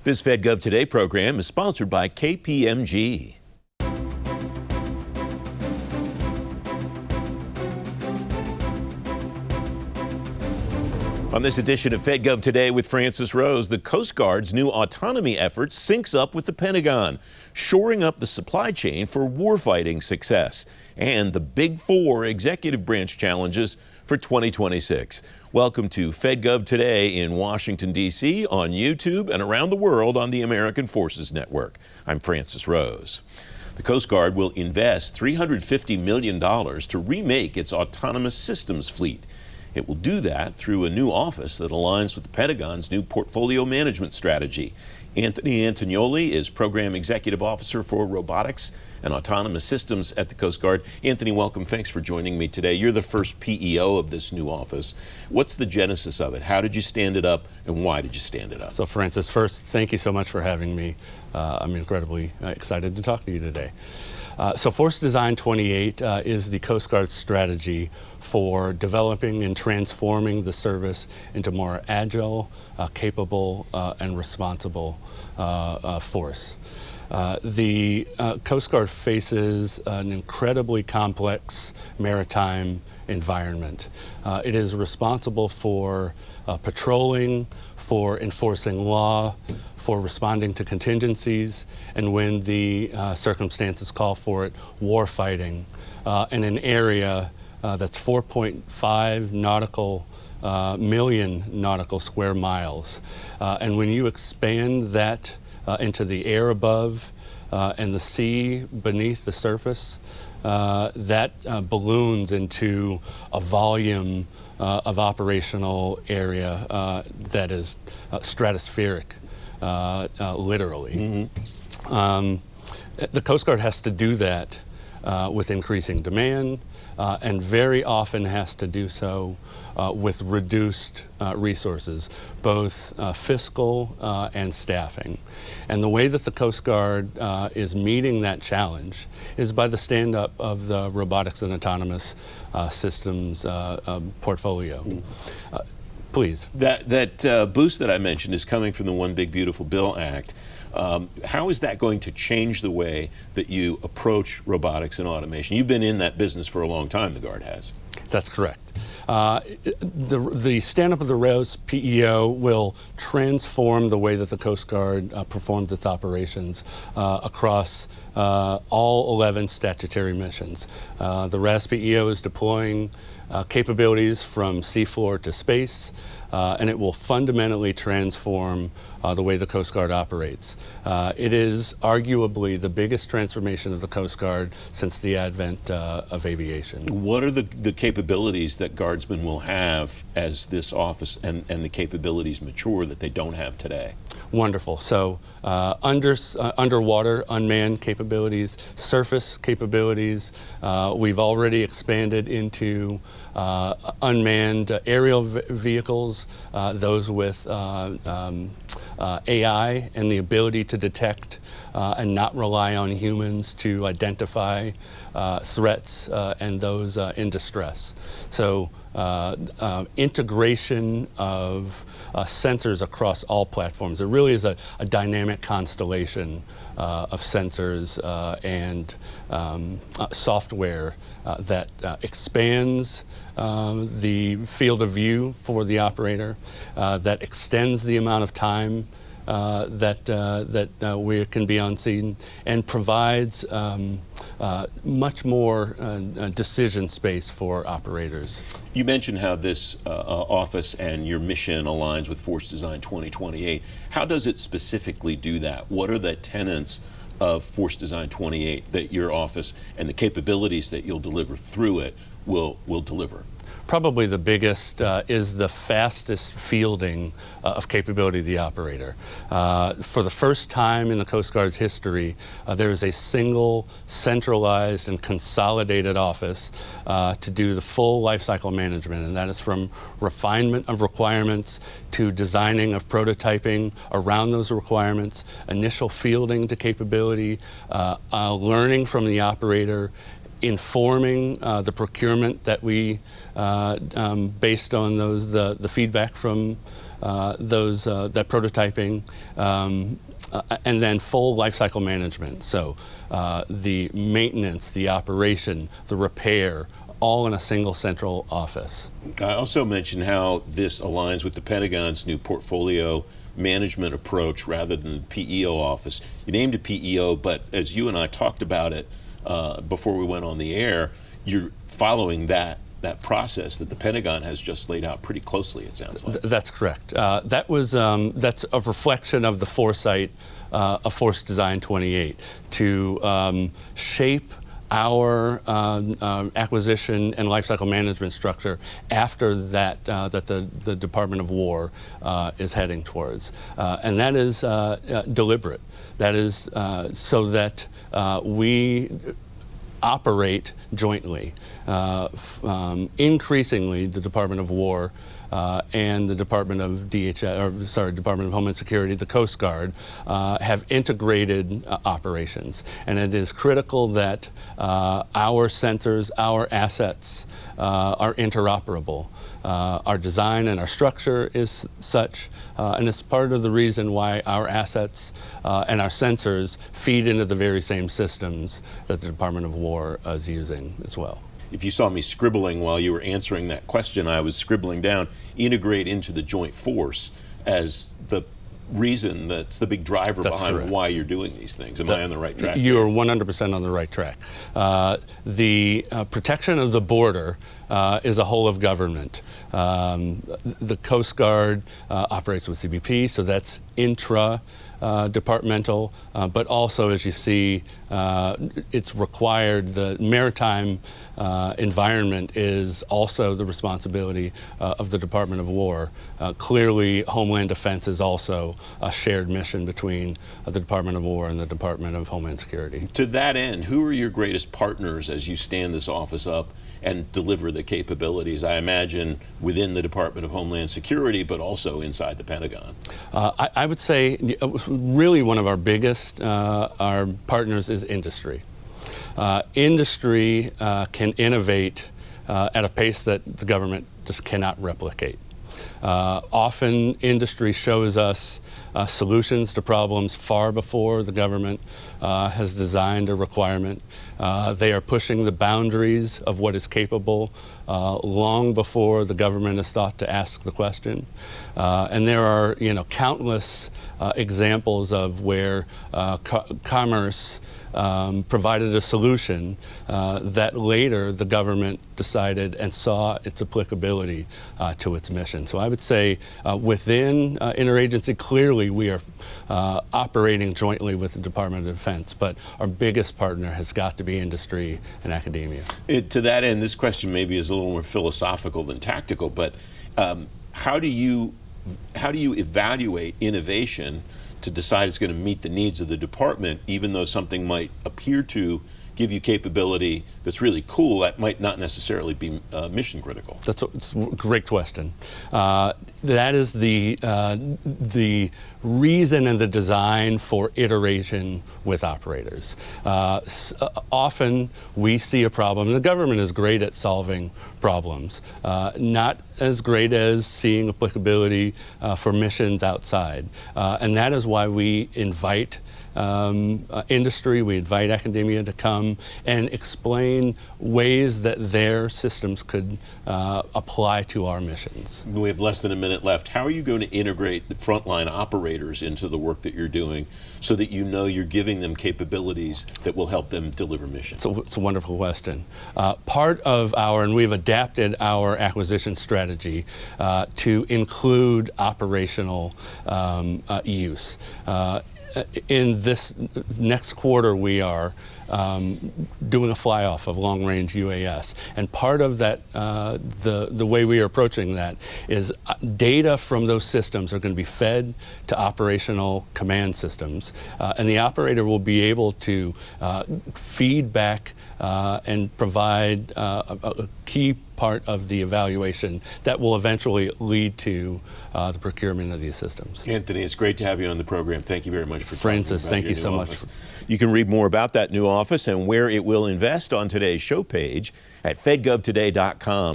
This Fed Gov Today program is sponsored by KPMG. On this edition of Fed Gov Today with Francis Rose, the Coast Guard's new autonomy effort syncs up with the Pentagon, shoring up the supply chain for warfighting success, and the Big Four executive branch challenges for 2026. Welcome to Fed Gov Today in Washington, D.C., on YouTube and around the world on the American Forces Network. I'm Francis Rose. The Coast Guard will invest $350 million to remake its autonomous systems fleet. It will do that through a new office that aligns with the Pentagon's new portfolio management strategy. Anthony Antognoli is Program Executive Officer for Robotics and Autonomous Systems at the Coast Guard. Anthony, welcome. Thanks for joining me today. You're the first PEO of this new office. What's the genesis of it? How did you stand it up, and why did you stand it up? So, Francis, first, thank you so much for having me. I'm incredibly excited to talk to you today. So Force Design 28 is the Coast Guard's strategy for developing and transforming the service into more agile, capable, and responsible force. The Coast Guard faces an incredibly complex maritime environment. It is responsible for patrolling, for enforcing law, for responding to contingencies, and when the circumstances call for it, war fighting in an area that's 4.5 million nautical square miles. And when you expand that into the air above and the sea beneath the surface, that balloons into a volume of operational area that is stratospheric, literally. The Coast Guard has to do that with increasing demand, and very often has to do so with reduced resources, both fiscal and staffing. And the way that the Coast Guard is meeting that challenge is by the stand-up of the Robotics and Autonomous Systems portfolio. Please. That boost that I mentioned is coming from the One Big Beautiful Bill Act. How is that going to change the way that you approach robotics and automation? You've been in that business for a long time, the Guard has. That's correct. The stand-up of the ROS PEO will transform the way that the Coast Guard performs its operations across all 11 statutory missions. The RAS PEO is deploying capabilities from seafloor to space, and it will fundamentally transform the way the Coast Guard operates. It is arguably the biggest transformation of the Coast Guard since the advent of aviation. What are the capabilities that Guardsmen will have as this office and the capabilities mature that they don't have today? Wonderful. So underwater unmanned capabilities, surface capabilities. We've already expanded into unmanned aerial vehicles, those with AI and the ability to detect and not rely on humans to identify threats and those in distress. So integration of sensors across all platforms. It really is a dynamic constellation of sensors and software that expands the field of view for the operator, that extends the amount of time that we can be on scene, and provides much more decision space for operators. You mentioned how this office and your mission aligns with Force Design 2028. How does it specifically do that? What are the tenets of Force Design 28 that your office and the capabilities that you'll deliver through it will deliver? Probably the biggest is the fastest fielding of capability of the operator. For the first time in the Coast Guard's history, there is a single centralized and consolidated office to do the full lifecycle management, and that is from refinement of requirements to designing of prototyping around those requirements, initial fielding to capability, learning from the operator, informing the procurement that we, based on those the feedback from that prototyping, and then full lifecycle management. So the maintenance, the operation, the repair, all in a single central office. I also mentioned how this aligns with the Pentagon's new portfolio management approach rather than the PEO office. You named it PEO, but as you and I talked about it before we went on the air, you're following that process that the Pentagon has just laid out pretty closely, it sounds like. That's correct. That's a reflection of the foresight of Force Design 28 to shape our acquisition and lifecycle management structure after that the Department of War is heading towards, and that is deliberate. That is so that we operate jointly. Increasingly, the Department of War and the Department of Department of Homeland Security, the Coast Guard, have integrated operations, and it is critical that our sensors, our assets, are interoperable. Our design and our structure is such, and it's part of the reason why our assets and our sensors feed into the very same systems that the Department of War is using as well. If you saw me scribbling while you were answering that question, I was scribbling down, integrate into the joint force as the reason that's the big driver behind correct. Why you're doing these things. Am I on the right track? You are 100% on the right track. The protection of the border is a whole of government. The Coast Guard operates with CBP, so that's intra-departmental, but also, as you see, it's required. The maritime environment is also the responsibility of the Department of War. Clearly, Homeland Defense is also a shared mission between the Department of War and the Department of Homeland Security. To that end, who are your greatest partners as you stand this office up and deliver the capabilities, I imagine, within the Department of Homeland Security, but also inside the Pentagon? I would say really one of our biggest our partners is industry. Industry can innovate at a pace that the government just cannot replicate. Often industry shows us solutions to problems far before the government has designed a requirement. They are pushing the boundaries of what is capable long before the government has thought to ask the question. And there are countless examples of where commerce provided a solution that later the government decided and saw its applicability to its mission. So I would say within interagency, clearly we are operating jointly with the Department of Defense, but our biggest partner has got to be industry and academia. To that end, this question maybe is a little more philosophical than tactical, but how do you evaluate innovation to decide it's going to meet the needs of the department, even though something might appear to give you capability that's really cool, that might not necessarily be mission critical? That's a great question. That is the reason and the design for iteration with operators. Often we see a problem, and the government is great at solving problems, not as great as seeing applicability for missions outside. And that is why we invite industry, we invite academia to come and explain ways that their systems could apply to our missions. We have less than a minute left. How are you going to integrate the frontline operators into the work that you're doing so that you're giving them capabilities that will help them deliver missions? It's a wonderful question. Part of and we've adapted our acquisition strategy to include operational use. In this next quarter, we are doing a fly-off of long-range UAS, and part of that, the way we are approaching that is data from those systems are going to be fed to operational command systems, and the operator will be able to feed back and provide a key part of the evaluation that will eventually lead to the procurement of these systems. Anthony, it's great to have you on the program. Thank you very much for Francis, thank you so much. You can read more about that new office and where it will invest on today's show page at fedgovtoday.com.